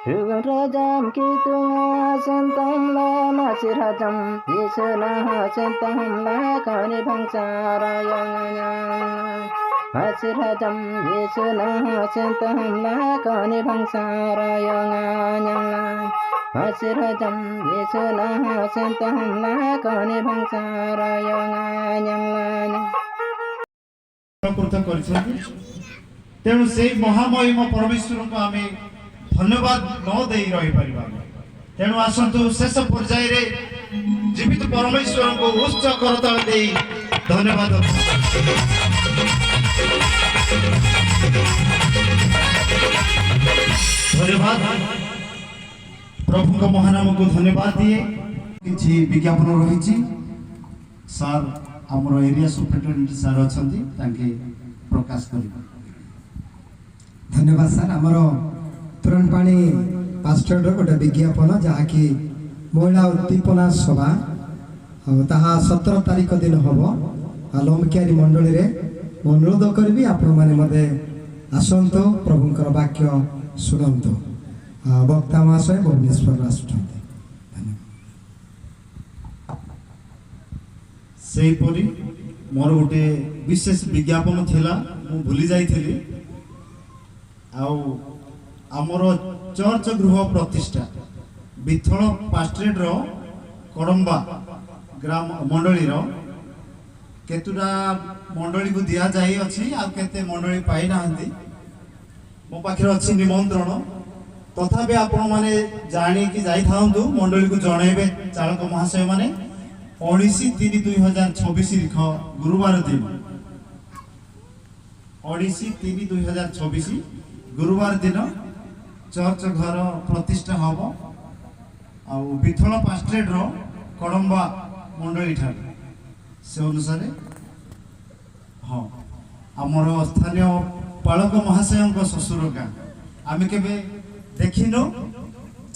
Rajam kitunga sentam la masirajam Yisuna sentam la kani bangsara yang Masirajam Yisuna sentam la kani bangsara yang Masirajam Yisuna sentam la kani bangsara yang तेणु से महामहिम परमेश्वर को आम धन्यवाद न दे रही पार तेणु आसतु शेष पर्याय जीवित परमेश्वर को उच्च करताल दे धन्यवाद धन्यवाद प्रभु को महानाम को धन्यवाद दिए किसी विज्ञापन रही सार आमर एरिया सुपरिटेडेंट सार अच्छा प्रकाश कर धन्यवाद सर आमर तुरंपाणी पास्टर गोटे विज्ञापन जहाँकि महिला उद्दीपना सभा 17 तारीख दिन हम लमकियारी मंडली रे अनुरोध करी आपण मैंने आसतु प्रभुंकर वाक्य शुणु वक्ता महाशय भुवनेश्वर राष्ट्र से मोर गोटे विशेष विज्ञापन थिला मु भूली जाइथिली आमर चर्च गृह प्रतिष्ठा विथल पास्ट्रेट रो कड़म्बा ग्राम मंडली रो केतुटा मंडली को दिया जाई अछि आ केते मंडली पाई नाहंती मो पाखरे अछि निमंत्रण तथापि आपण माने जानी कि जाई थांतु मंडली को जणेबे चालक महाशय माने 19/3/2026 लिख गुरुवार दिन 19/3/2026 गुरुवार दिन चर्च घर प्रतिष्ठा हम आ विथल पास्ट्रेट रो कड़म्बा मंडली ठार से अनुसार हाँ आमर स्थानीय पालक महाशय शशुर गाँ आम के देखिनु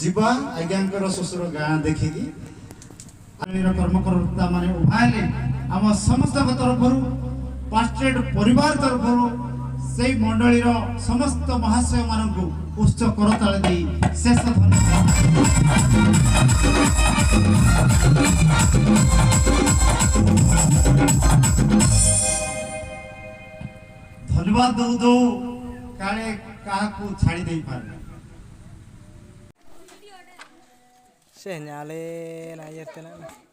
जीवा आज्ञा शशुर गाँ देखिकी कर्मकर्ता माने उभाले आम समस्त तरफ पास्ट्रेट परिवार तरफ से मंडली समस्त महाशय मान उच्च करताल दे शेष धन्यवाद दौ दौ काले क्या छाड़ी दे पारे Señale, ayer tenemos.